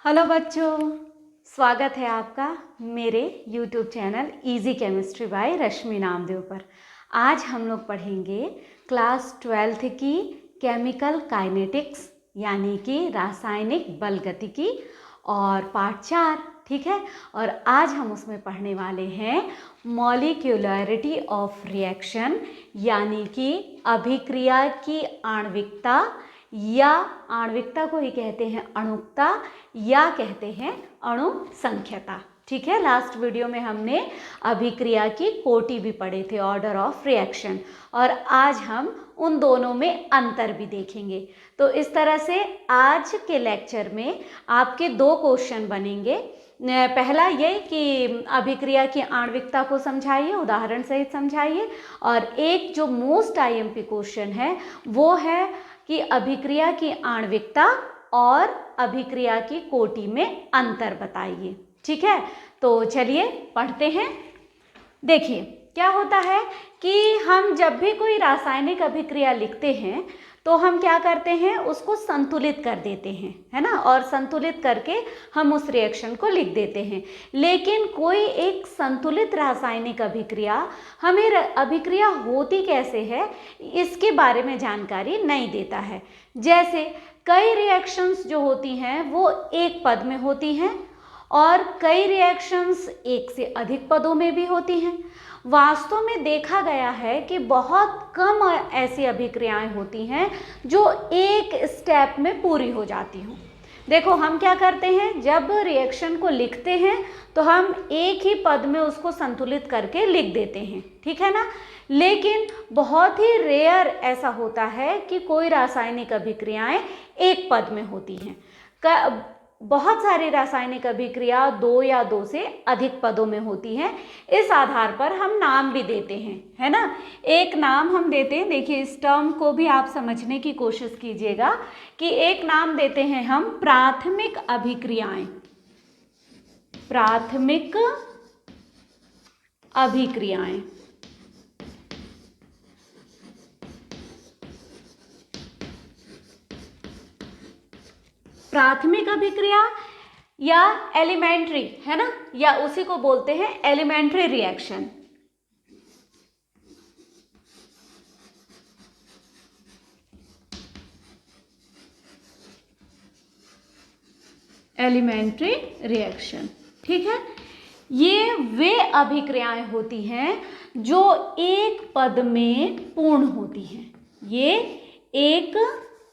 Hello बच्चों, स्वागत है आपका मेरे YouTube channel easy chemistry by Rashmi Namdev पर। आज हम लोग पढ़ेंगे क्लास 12th की केमिकल काइनेटिक्स यानी कि रासायनिक बल गतिकी और पार्ट 4, ठीक है। और आज हम उसमें पढ़ने वाले हैं मॉलिक्यूलरिटी ऑफ रिएक्शन यानी कि अभिक्रिया की आणविकता या आणविकता को ही कहते हैं अणुकता या कहते हैं अणु संख्यता, ठीक है। लास्ट वीडियो में हमने अभिक्रिया की कोटि भी पढ़े थे, ऑर्डर ऑफ रिएक्शन, और आज हम उन दोनों में अंतर भी देखेंगे। तो इस तरह से आज के लेक्चर में आपके दो क्वेश्चन बनेंगे। पहला ये कि अभिक्रिया की आणविकता को समझाइए, उदाहरण सहित समझाइए, और एक जो मोस्ट आईएमपी क्वेश्चन है वो है कि अभिक्रिया की आणविकता और अभिक्रिया की कोटि में अंतर बताइए, ठीक है। तो चलिए पढ़ते हैं। देखिए क्या होता है कि हम जब भी कोई रासायनिक अभिक्रिया लिखते हैं तो हम क्या करते हैं, उसको संतुलित कर देते हैं, है ना, और संतुलित करके हम उस रिएक्शन को लिख देते हैं। लेकिन कोई एक संतुलित रासायनिक अभिक्रिया हमें अभिक्रिया होती कैसे है इसके बारे में जानकारी नहीं देता है। जैसे कई रिएक्शंस जो होती हैं वो एक पद में होती हैं और कई रिएक्शंस एक से अधिक पदों में भी होती हैं। वास्तव में देखा गया है कि बहुत कम ऐसी अभिक्रियाएं होती हैं जो एक स्टेप में पूरी हो जाती हों। देखो हम क्या करते हैं, जब रिएक्शन को लिखते हैं तो हम एक ही पद में उसको संतुलित करके लिख देते हैं, ठीक है ना। लेकिन बहुत ही रेयर ऐसा होता है कि कोई रासायनिक अभिक्रियाएं एक पद में होती हैं। बहुत सारी रासायनिक अभिक्रिया दो या दो से अधिक पदों में होती हैं। इस आधार पर हम नाम भी देते हैं, है ना। एक नाम हम देते हैं, देखिए इस टर्म को भी आप समझने की कोशिश कीजिएगा कि एक नाम देते हैं हम प्राथमिक अभिक्रियाएं। प्राथमिक अभिक्रियाएं, प्राथमिक अभिक्रिया या एलिमेंट्री, है ना, या उसी को बोलते हैं एलिमेंट्री रिएक्शन। एलिमेंट्री रिएक्शन, ठीक है। ये वे अभिक्रियाएं होती हैं जो एक पद में पूर्ण होती हैं। ये एक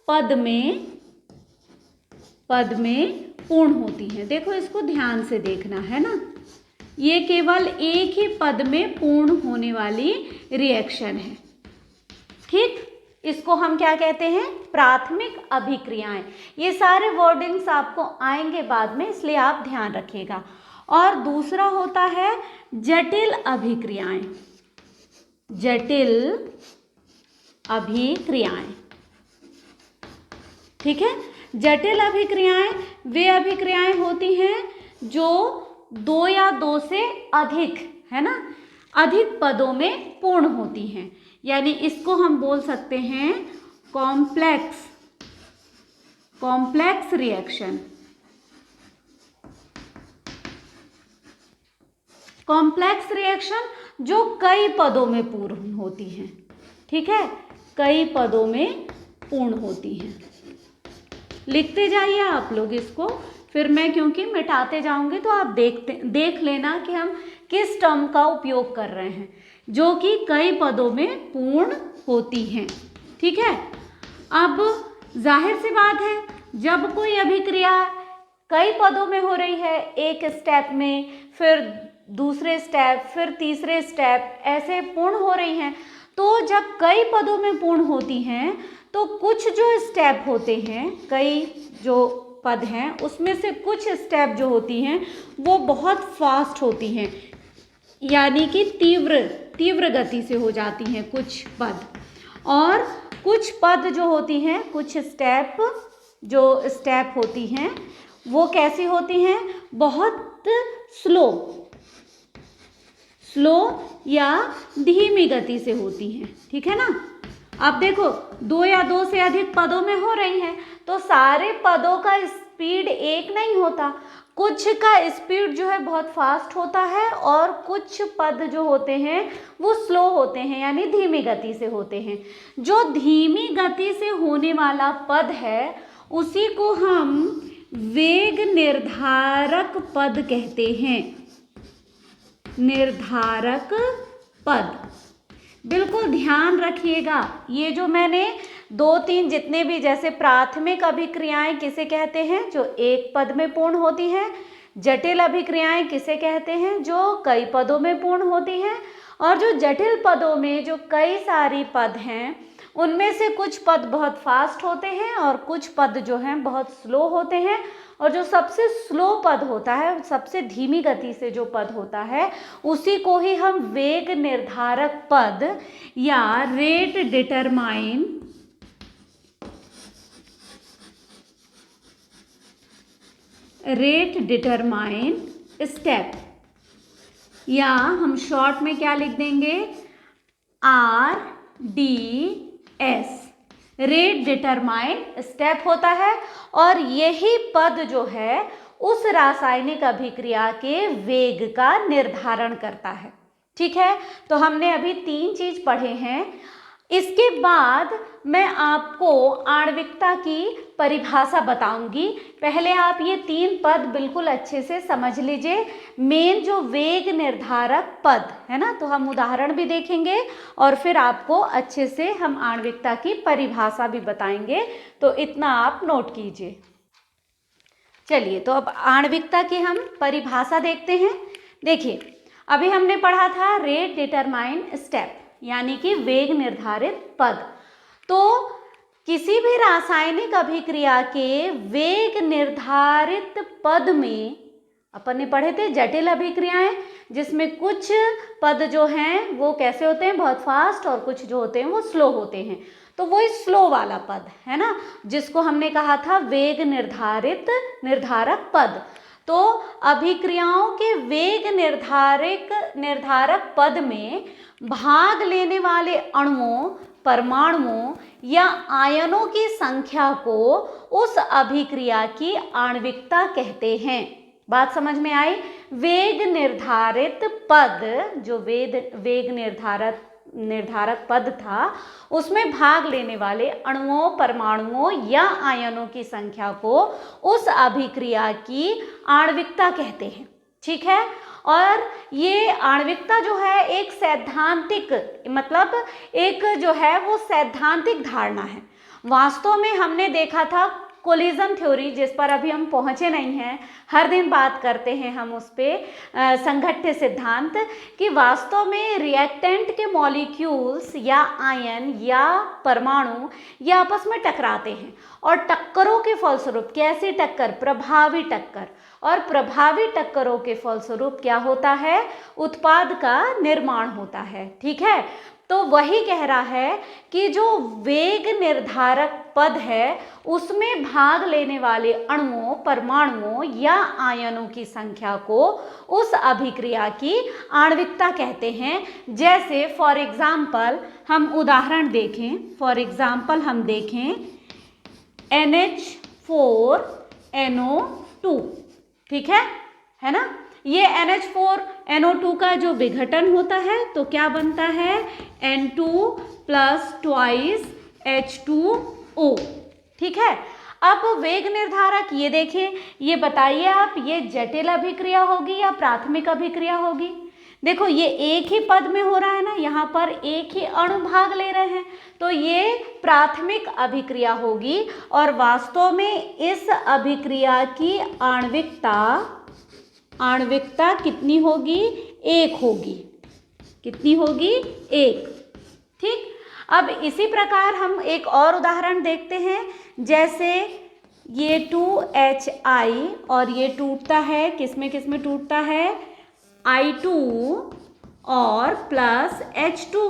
पद में पूर्ण होती हैं। देखो इसको ध्यान से देखना है ना, ये केवल एक ही पद में पूर्ण होने वाली रिएक्शन है, ठीक। इसको हम क्या कहते हैं, प्राथमिक अभिक्रियाएं। ये सारे वर्डिंग्स आपको आएंगे बाद में, इसलिए आप ध्यान रखिएगा। और दूसरा होता है जटिल अभिक्रियाएं। जटिल अभिक्रियाएं, ठीक है। जटिल अभिक्रियाएं वे अभिक्रियाएं होती हैं जो दो या दो से अधिक, है ना, अधिक पदों में पूर्ण होती हैं। यानी इसको हम बोल सकते हैं कॉम्प्लेक्स रिएक्शन। कॉम्प्लेक्स रिएक्शन जो कई पदों में पूर्ण होती हैं, ठीक है, कई पदों में पूर्ण होती हैं। लिखते जाइए आप लोग इसको, फिर मैं क्योंकि मिटाते जाऊंगी तो आप देख लेना कि हम किस टर्म का उपयोग कर रहे हैं जो कि कई पदों में पूर्ण होती हैं, ठीक है। अब जाहिर सी बात है, जब कोई अभिक्रिया कई पदों में हो रही है, एक स्टेप में, फिर दूसरे स्टेप, फिर तीसरे स्टेप, ऐसे पूर्ण हो रही हैं, तो जब कई पदों में पूर्ण होती हैं तो कुछ जो स्टेप होते हैं, कई जो पद हैं उसमें से कुछ स्टेप जो होती हैं वो बहुत फास्ट होती हैं, यानी कि तीव्र गति से हो जाती हैं कुछ पद। और कुछ पद जो होती हैं, कुछ स्टेप होती हैं वो कैसी होती हैं, बहुत स्लो या धीमी गति से होती हैं, ठीक है ना। अब देखो दो या दो से अधिक पदों में हो रही हैं तो सारे पदों का स्पीड एक नहीं होता, कुछ का स्पीड जो है बहुत फास्ट होता है और कुछ पद जो होते हैं वो स्लो होते हैं, यानी धीमी गति से होते हैं। जो धीमी गति से होने वाला पद है उसी को हम वेग निर्धारक पद कहते हैं। निर्धारक पद, बिल्कुल ध्यान रखिएगा। ये जो मैंने 2-3 जितने भी, जैसे प्राथमिक अभिक्रियाएं किसे कहते हैं, जो एक पद में पूर्ण होती हैं। जटिल अभिक्रियाएं किसे कहते हैं, जो कई पदों में पूर्ण होती हैं। और जो जटिल पदों में जो कई सारी पद हैं उनमें से कुछ पद बहुत फास्ट होते हैं और कुछ पद जो हैं बहुत स्लो होते हैं। और जो सबसे स्लो पद होता है, सबसे धीमी गति से जो पद होता है, उसी को ही हम वेग निर्धारक पद या रेट डिटरमाइन स्टेप, या हम शॉर्ट में क्या लिख देंगे, RDS, रेट डिटरमाइन स्टेप होता है। और यही पद जो है उस रासायनिक अभिक्रिया के वेग का निर्धारण करता है। ठीक है, तो हमने अभी 3 चीज पढ़े हैं। इसके बाद मैं आपको आणविकता की परिभाषा बताऊंगी। पहले आप ये 3 पद बिल्कुल अच्छे से समझ लीजिए। मेन जो वेग निर्धारक पद है ना, तो हम उदाहरण भी देखेंगे और फिर आपको अच्छे से हम आणविकता की परिभाषा भी बताएंगे, तो इतना आप नोट कीजिए। चलिए, तो अब आणविकता की हम परिभाषा देखते हैं। देखिए, अभी हमने पढ़ा था रेट डिटरमाइन स्टेप, यानी कि वेग निर्धारित पद। तो किसी भी रासायनिक अभिक्रिया के वेग निर्धारित पद में अपन ने पढ़े थे जटिल अभिक्रियाएं, जिसमें कुछ पद जो हैं वो कैसे होते हैं, बहुत फास्ट, और कुछ जो होते हैं वो स्लो होते हैं। तो वो स्लो वाला पद है ना, जिसको हमने कहा था वेग निर्धारक पद। तो अभिक्रियाओं के वेग निर्धारक पद में भाग लेने वाले अणुओं, परमाणुओं या आयनों की संख्या को उस अभिक्रिया की आणविकता कहते हैं। बात समझ में आई? वेग निर्धारित पद, जो वेग निर्धारक पद था, उसमें भाग लेने वाले अणुओं, परमाणुओं या आयनों की संख्या को उस अभिक्रिया की आणविकता कहते हैं। ठीक है, और ये आणविकता जो है एक सैद्धांतिक, मतलब एक जो है वो सैद्धांतिक धारणा है। वास्तव में हमने देखा था कोलिजन थ्योरी, जिस पर अभी हम पहुंचे नहीं हैं, हर दिन बात करते हैं हम उस पर, संघट्य सिद्धांत, कि वास्तव में रिएक्टेंट के मॉलिक्यूल्स या आयन या परमाणु ये आपस में टकराते हैं, और टक्करों के फलस्वरूप, कैसी टक्कर, प्रभावी टक्कर, और प्रभावी टक्करों के फलस्वरूप क्या होता है, उत्पाद का निर्माण होता है। ठीक है, तो वही कह रहा है कि जो वेग निर्धारक पद है उसमें भाग लेने वाले अणुओं, परमाणुओं या आयनों की संख्या को उस अभिक्रिया की आणविकता कहते हैं। जैसे फॉर एग्जाम्पल हम उदाहरण देखें, फॉर एग्जाम्पल हम देखें NH4NO2, ठीक है ना, ये NH4NO2 का जो विघटन होता है तो क्या बनता है, N2 + 2 H2O। ठीक है, अब वेग निर्धारक ये देखें, ये बताइए आप, ये जटिल अभिक्रिया होगी या प्राथमिक अभिक्रिया होगी? देखो, ये एक ही पद में हो रहा है ना, यहाँ पर एक ही अणु भाग ले रहे हैं, तो ये प्राथमिक अभिक्रिया होगी। और वास्तव में इस अभिक्रिया की आणविकता कितनी होगी, 1 होगी। कितनी होगी, 1। ठीक, अब इसी प्रकार हम एक और उदाहरण देखते हैं। जैसे ये 2HI और ये टूटता है, किसमें किसमें टूटता है, I2 और प्लस H2।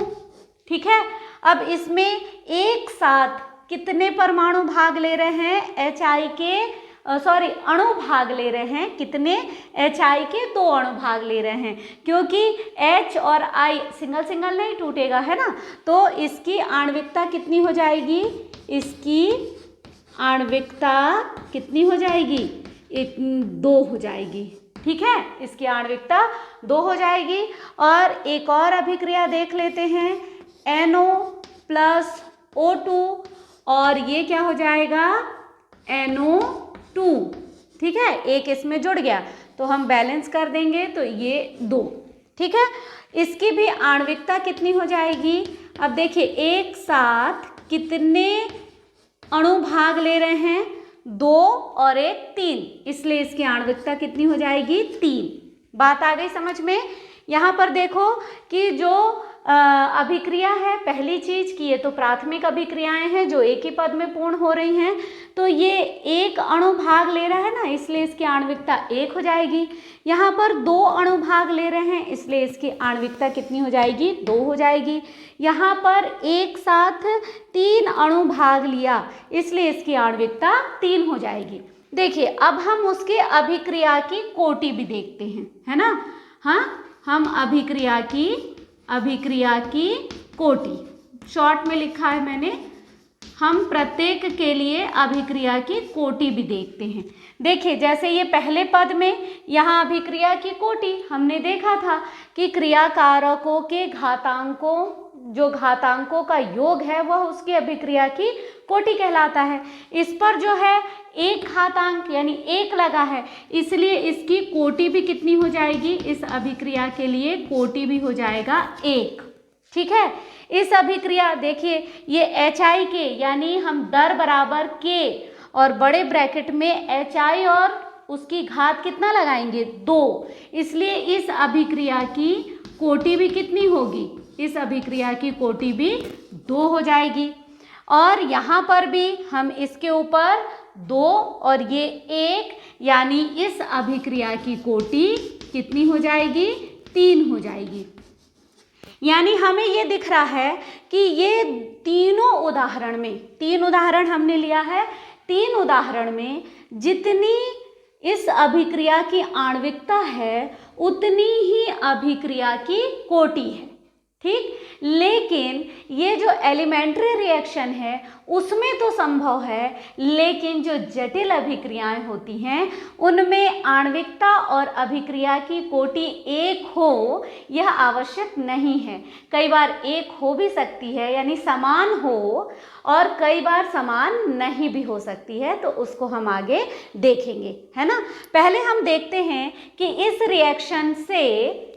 ठीक है, अब इसमें एक साथ कितने परमाणु भाग ले रहे हैं, HI के अणु भाग ले रहे हैं, कितने, HI के 2 अणु भाग ले रहे हैं, क्योंकि H और I सिंगल सिंगल नहीं टूटेगा, है ना, तो इसकी आणविकता कितनी हो जाएगी, इसकी आणविकता कितनी हो जाएगी? 2 हो जाएगी। ठीक है, इसकी आणविकता 2 हो जाएगी। और एक और अभिक्रिया देख लेते हैं, NO प्लस O2, और ये क्या हो जाएगा? NO2। ठीक है, एक इसमें जुड़ गया तो हम बैलेंस कर देंगे तो ये 2। ठीक है, इसकी भी आणविकता कितनी हो जाएगी? अब देखिए एक साथ कितने अणु भाग ले रहे हैं? 2 और 1 3, इसलिए इसकी आणविकता कितनी हो जाएगी? 3। बात आ गई समझ में? यहाँ पर देखो कि जो अभिक्रिया है, पहली चीज की ये तो प्राथमिक अभिक्रियाएं हैं जो एक ही पद में पूर्ण हो रही हैं, तो ये एक अणु भाग ले रहा है ना, इसलिए इसकी आणविकता 1 हो जाएगी। यहाँ पर 2 अणु भाग ले रहे हैं, इसलिए इसकी आणविकता कितनी हो जाएगी? 2 हो जाएगी। यहाँ पर एक साथ 3 अणु भाग लिया, इसलिए इसकी आणविकता 3 हो जाएगी। देखिए अब हम उसके अभिक्रिया की कोटि भी देखते हैं, है ना। हाँ, हम अभिक्रिया की कोटि शॉर्ट में लिखा है मैंने, हम प्रत्येक के लिए अभिक्रिया की कोटि भी देखते हैं। देखिए जैसे ये पहले पद में यहाँ अभिक्रिया की कोटि हमने देखा था कि क्रियाकारकों के घातांकों, जो घातांकों का योग है वह उसकी अभिक्रिया की कोटि कहलाता है। इस पर जो है एक घातांक यानी 1 लगा है, इसलिए इसकी कोटि भी कितनी हो जाएगी? इस अभिक्रिया के लिए कोटि भी हो जाएगा 1। ठीक है, इस अभिक्रिया देखिए ये HI के यानी हम दर बराबर K और बड़े ब्रैकेट में HI और उसकी घात कितना लगाएंगे? 2, इसलिए इस अभिक्रिया की कोटि भी कितनी होगी? इस अभिक्रिया की कोटि भी 2 हो जाएगी। और यहाँ पर भी हम इसके ऊपर 2 और ये 1, यानी इस अभिक्रिया की कोटि कितनी हो जाएगी? 3 हो जाएगी। यानी हमें ये दिख रहा है कि ये तीनों उदाहरण में, 3 उदाहरण हमने लिया है, 3 उदाहरण में जितनी इस अभिक्रिया की आणविकता है उतनी ही अभिक्रिया की कोटि है। ठीक, लेकिन ये जो एलिमेंट्री रिएक्शन है उसमें तो संभव है, लेकिन जो जटिल अभिक्रियाएं होती हैं उनमें आणविकता और अभिक्रिया की कोटि 1 हो यह आवश्यक नहीं है। कई बार 1 हो भी सकती है यानी समान हो, और कई बार समान नहीं भी हो सकती है, तो उसको हम आगे देखेंगे, है ना। पहले हम देखते हैं कि इस रिएक्शन से,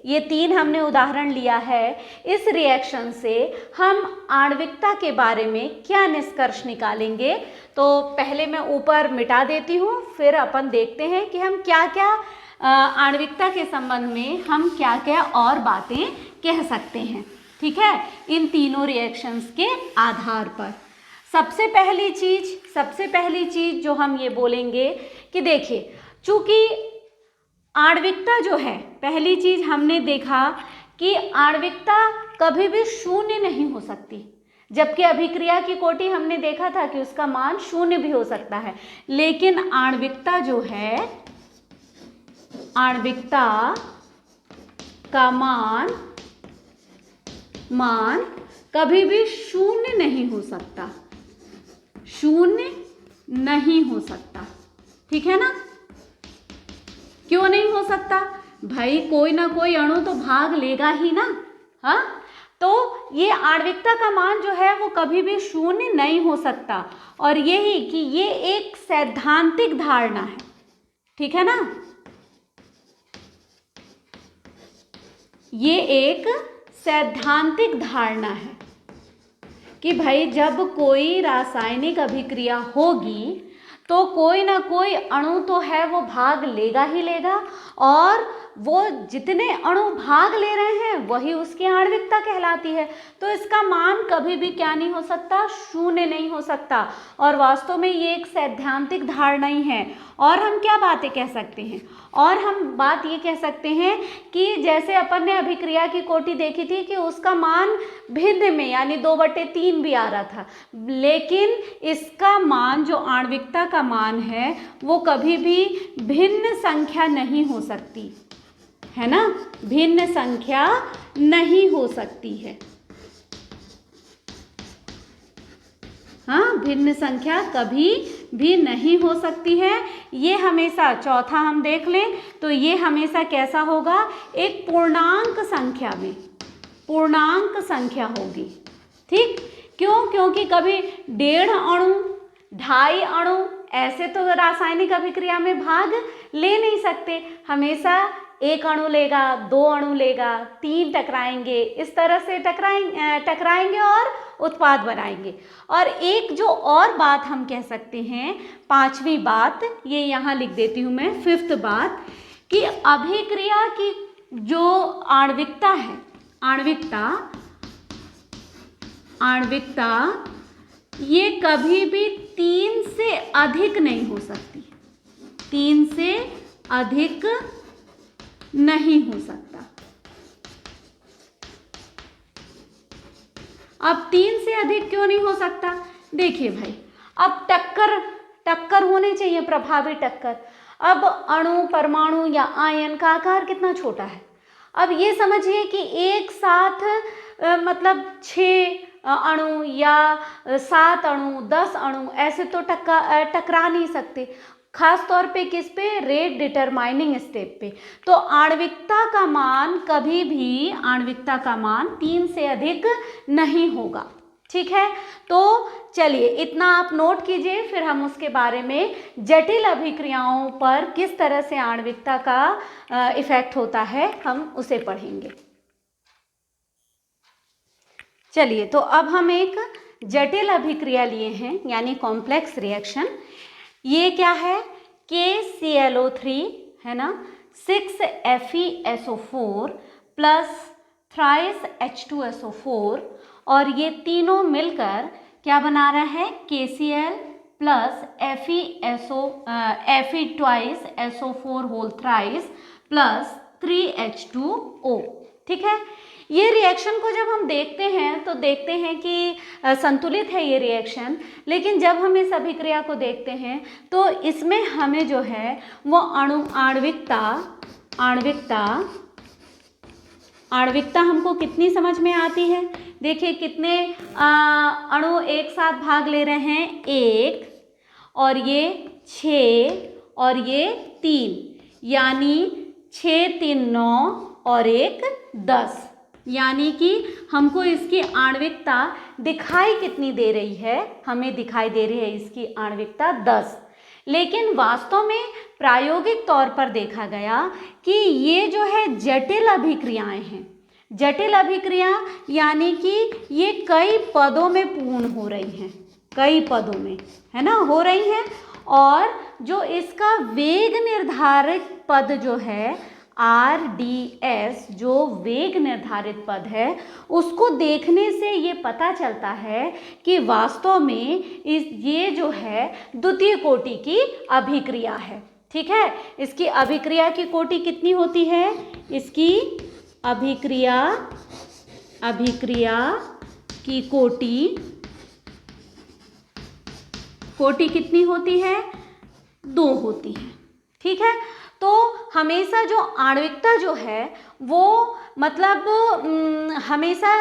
ये 3 हमने उदाहरण लिया है, इस रिएक्शन से हम आणविकता के बारे में क्या निष्कर्ष निकालेंगे। तो पहले मैं ऊपर मिटा देती हूँ, फिर अपन देखते हैं कि हम क्या क्या आणविकता के संबंध में हम क्या क्या और बातें कह सकते हैं। ठीक है, इन तीनों रिएक्शंस के आधार पर सबसे पहली चीज जो हम ये बोलेंगे कि देखिए, चूंकि आणविकता जो है, पहली चीज हमने देखा कि आणविकता कभी भी शून्य नहीं हो सकती, जबकि अभिक्रिया की कोटि हमने देखा था कि उसका मान 0 भी हो सकता है। लेकिन आणविकता जो है, आणविकता का मान कभी भी 0 नहीं हो सकता, 0 नहीं हो सकता। ठीक है ना। क्यों नहीं हो सकता? भाई कोई ना कोई अणु तो भाग लेगा ही ना। हाँ, तो ये आणविकता का मान जो है वो कभी भी 0 नहीं हो सकता, और यही कि ये एक सैद्धांतिक धारणा है। ठीक है ना, ये एक सैद्धांतिक धारणा है कि भाई जब कोई रासायनिक अभिक्रिया होगी तो कोई ना कोई अणु तो है वो भाग लेगा ही लेगा, और वो जितने अणु भाग ले रहे हैं वही उसकी आणविकता कहलाती है। तो इसका मान कभी भी क्या नहीं हो सकता? 0 नहीं हो सकता। और वास्तव में ये एक सैद्धांतिक धारणा ही है। और हम क्या बातें कह सकते हैं? और हम बात ये कह सकते हैं कि जैसे अपन ने अभिक्रिया की कोटि देखी थी कि उसका मान भिन्न में यानी 2/3 भी आ रहा था, लेकिन इसका मान जो आणविकता का मान है वो कभी भी भिन्न संख्या नहीं हो सकती, है ना। भिन्न संख्या नहीं हो सकती है। हाँ, भिन्न संख्या कभी भी नहीं हो सकती है। ये हमेशा, चौथा हम देख लें तो ये हमेशा कैसा होगा, एक पूर्णांक संख्या में, पूर्णांक संख्या होगी। ठीक, क्यों? क्योंकि कभी 1.5 अणु, 2.5 अणु ऐसे तो रासायनिक अभिक्रिया में भाग ले नहीं सकते, हमेशा 1 अणु लेगा, 2 अणु लेगा, 3 टकराएंगे, इस तरह से टकराएंगे और उत्पाद बनाएंगे। और एक जो और बात हम कह सकते हैं, 5वीं बात, ये यहाँ लिख देती हूँ मैं, 5th बात, कि अभिक्रिया की जो आणविकता है, आणविकता ये कभी भी 3 से अधिक नहीं हो सकती, 3 से अधिक नहीं हो सकता। अब 3 से अधिक क्यों नहीं हो सकता? देखिए भाई, अब टक्कर होनी चाहिए, प्रभावी टक्कर। अब अणु, परमाणु या आयन का आकार कितना छोटा है। अब ये समझिए कि एक साथ मतलब 6 अणु या 7 अणु, 10 अणु ऐसे तो टकरा नहीं सकते, खास तौर पे किस पे, रेट डिटरमाइनिंग स्टेप पे। तो आणविकता का मान कभी भी, आणविकता का मान 3 से अधिक नहीं होगा। ठीक है, तो चलिए इतना आप नोट कीजिए, फिर हम उसके बारे में जटिल अभिक्रियाओं पर किस तरह से आणविकता का इफेक्ट होता है हम उसे पढ़ेंगे। चलिए, तो अब हम एक जटिल अभिक्रिया लिए हैं, यानी कॉम्प्लेक्स रिएक्शन। ये क्या है, KClO3 है ना, 6FeSO4 प्लस थ्राइस H2SO4, और ये तीनों मिलकर क्या बना रहा है, KCl plus Fe twice SO4 whole thrice plus 3H2O। ठीक है, ये रिएक्शन को जब हम देखते हैं तो देखते हैं कि संतुलित है ये रिएक्शन, लेकिन जब हम इस अभिक्रिया को देखते हैं तो इसमें हमें जो है वो आणविकता हमको कितनी समझ में आती है। देखिए कितने अणु एक साथ भाग ले रहे हैं, 1 और ये 6 और ये 3, यानी 6 3 9 और 1 10, यानी कि हमको इसकी आणविकता दिखाई कितनी दे रही है, हमें दिखाई दे रही है इसकी आणविकता 10। लेकिन वास्तव में प्रायोगिक तौर पर देखा गया कि ये जो है जटिल अभिक्रियाएं हैं, जटिल अभिक्रिया यानी कि ये कई पदों में पूर्ण हो रही हैं, कई पदों में, है ना, हो रही हैं। और जो इसका वेग निर्धारित पद जो है RDS, जो वेग निर्धारित पद है, उसको देखने से ये पता चलता है कि वास्तव में ये जो है द्वितीय कोटि की अभिक्रिया है। ठीक है, इसकी अभिक्रिया की कोटि कितनी होती है, इसकी अभिक्रिया की कोटि कितनी होती है, 2 होती है। ठीक है, तो हमेशा जो आणविकता जो है वो मतलब हमेशा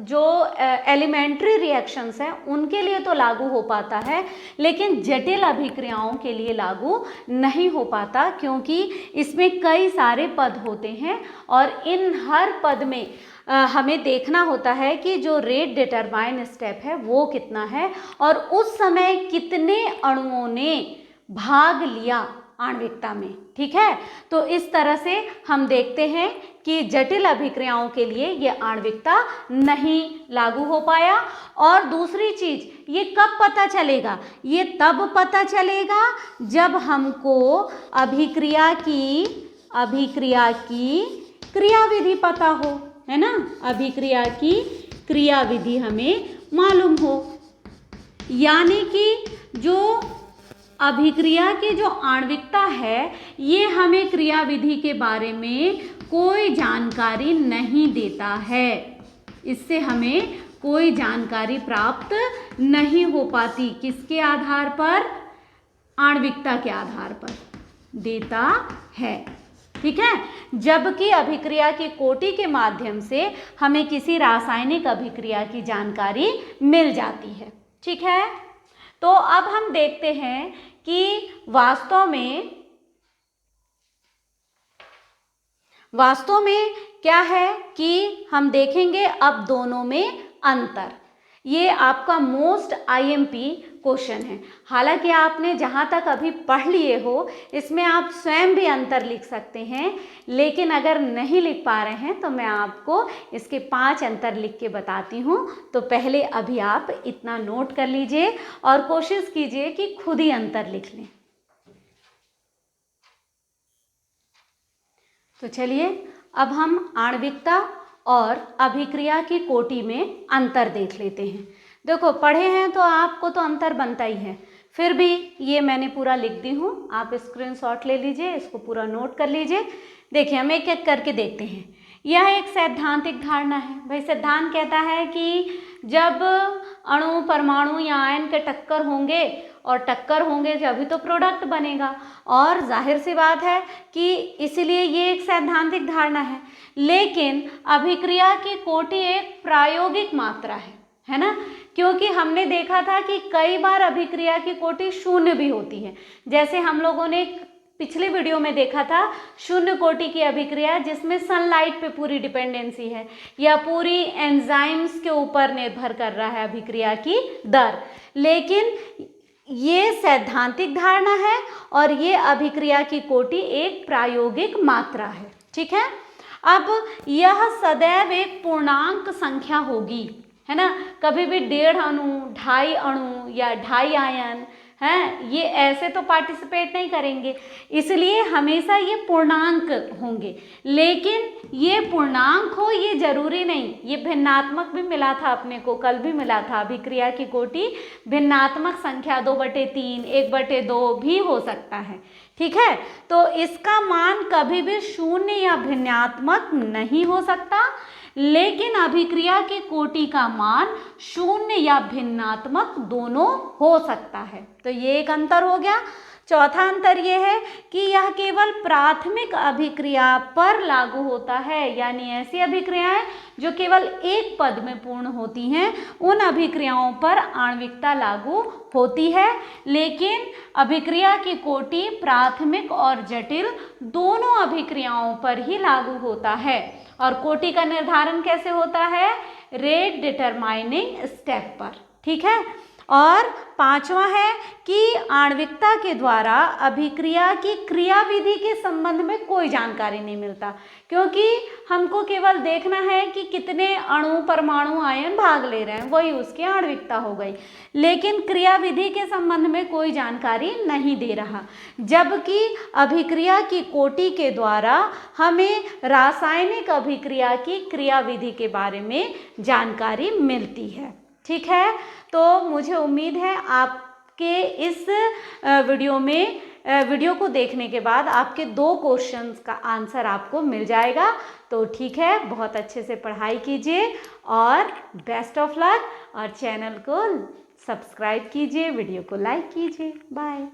जो एलिमेंट्री रिएक्शंस हैं उनके लिए तो लागू हो पाता है, लेकिन जटिल अभिक्रियाओं के लिए लागू नहीं हो पाता, क्योंकि इसमें कई सारे पद होते हैं और इन हर पद में हमें देखना होता है कि जो रेट डिटरमाइन स्टेप है वो कितना है और उस समय कितने अणुओं ने भाग लिया आणविकता में। ठीक है, तो इस तरह से हम देखते हैं कि जटिल अभिक्रियाओं के लिए ये आणविकता नहीं लागू हो पाया। और दूसरी चीज, ये कब पता चलेगा, ये तब पता चलेगा जब हमको अभिक्रिया की क्रियाविधि पता हो, है ना, अभिक्रिया की क्रियाविधि हमें मालूम हो, यानी कि जो अभिक्रिया की जो आणविकता है ये हमें क्रियाविधि के बारे में कोई जानकारी नहीं देता है, इससे हमें कोई जानकारी प्राप्त नहीं हो पाती। किसके आधार पर, आणविकता के आधार पर देता है। ठीक है, जबकि अभिक्रिया की कोटि के माध्यम से हमें किसी रासायनिक अभिक्रिया की जानकारी मिल जाती है। ठीक है, तो अब हम देखते हैं कि वास्तव में क्या है कि हम देखेंगे अब दोनों में अंतर। ये आपका मोस्ट आईएमपी क्वेश्चन है। हालांकि आपने जहाँ तक अभी पढ़ लिए हो इसमें आप स्वयं भी अंतर लिख सकते हैं, लेकिन अगर नहीं लिख पा रहे हैं तो मैं आपको इसके 5 अंतर लिख के बताती हूँ। तो पहले अभी आप इतना नोट कर लीजिए और कोशिश कीजिए कि खुद ही अंतर लिख लें। तो चलिए अब हम आणविकता और अभिक्रिया की कोटि में अंतर देख लेते हैं। देखो पढ़े हैं तो आपको तो अंतर बनता ही है, फिर भी ये मैंने पूरा लिख दी हूँ, आप स्क्रीनशॉट ले लीजिए, इसको पूरा नोट कर लीजिए। देखिए हम एक एक करके देखते हैं। यह एक सैद्धांतिक धारणा है। भाई सिद्धांत कहता है कि जब अणु परमाणु या आयन के टक्कर होंगे और टक्कर होंगे जब भी तो प्रोडक्ट बनेगा, और जाहिर सी बात है कि इसलिए ये एक सैद्धांतिक धारणा है। लेकिन अभिक्रिया की कोटि एक प्रायोगिक मात्रा है ना, क्योंकि हमने देखा था कि कई बार अभिक्रिया की कोटि शून्य भी होती है। जैसे हम लोगों ने पिछले वीडियो में देखा था शून्य कोटि की अभिक्रिया जिसमें सनलाइट पे पूरी डिपेंडेंसी है या पूरी एंजाइम्स के ऊपर निर्भर कर रहा है अभिक्रिया की दर। लेकिन ये सैद्धांतिक धारणा है और ये अभिक्रिया की कोटि एक प्रायोगिक मात्रा है। ठीक है, अब यह सदैव एक पूर्णांक संख्या होगी, है ना। कभी भी 1.5 अणु, 2.5 अणु या 2.5 आयन हैं, ये ऐसे तो पार्टिसिपेट नहीं करेंगे, इसलिए हमेशा ये पूर्णांक होंगे। लेकिन ये पूर्णांक हो ये जरूरी नहीं, ये भिन्नात्मक भी मिला था अपने को, कल भी मिला था। अभिक्रिया की कोटि भिन्नात्मक संख्या 2/3, 1/2 भी हो सकता है। ठीक है, तो इसका मान कभी भी शून्य या भिन्नात्मक नहीं हो सकता, लेकिन अभिक्रिया की कोटि का मान शून्य या भिन्नात्मक दोनों हो सकता है। तो ये एक अंतर हो गया। चौथा अंतर ये है कि यह केवल प्राथमिक अभिक्रिया पर लागू होता है, यानी ऐसी अभिक्रियाएं जो केवल एक पद में पूर्ण होती हैं उन अभिक्रियाओं पर आणविकता लागू होती है। लेकिन अभिक्रिया की कोटि प्राथमिक और जटिल दोनों अभिक्रियाओं पर ही लागू होता है। और कोटि का निर्धारण कैसे होता है? रेट डिटरमाइनिंग स्टेप पर। ठीक है, और पांचवा है कि आणविकता के द्वारा अभिक्रिया की क्रियाविधि के संबंध में कोई जानकारी नहीं मिलता, क्योंकि हमको केवल देखना है कि कितने अणु परमाणु आयन भाग ले रहे हैं, वही उसकी आणविकता हो गई। लेकिन क्रियाविधि के संबंध में कोई जानकारी नहीं दे रहा, जबकि अभिक्रिया की कोटि के द्वारा हमें रासायनिक अभिक्रिया की क्रियाविधि के बारे में जानकारी मिलती है। ठीक है, तो मुझे उम्मीद है आपके इस वीडियो को देखने के बाद आपके 2 क्वेश्चंस का आंसर आपको मिल जाएगा। तो ठीक है, बहुत अच्छे से पढ़ाई कीजिए और बेस्ट ऑफ लक, और चैनल को सब्सक्राइब कीजिए, वीडियो को लाइक कीजिए। बाय।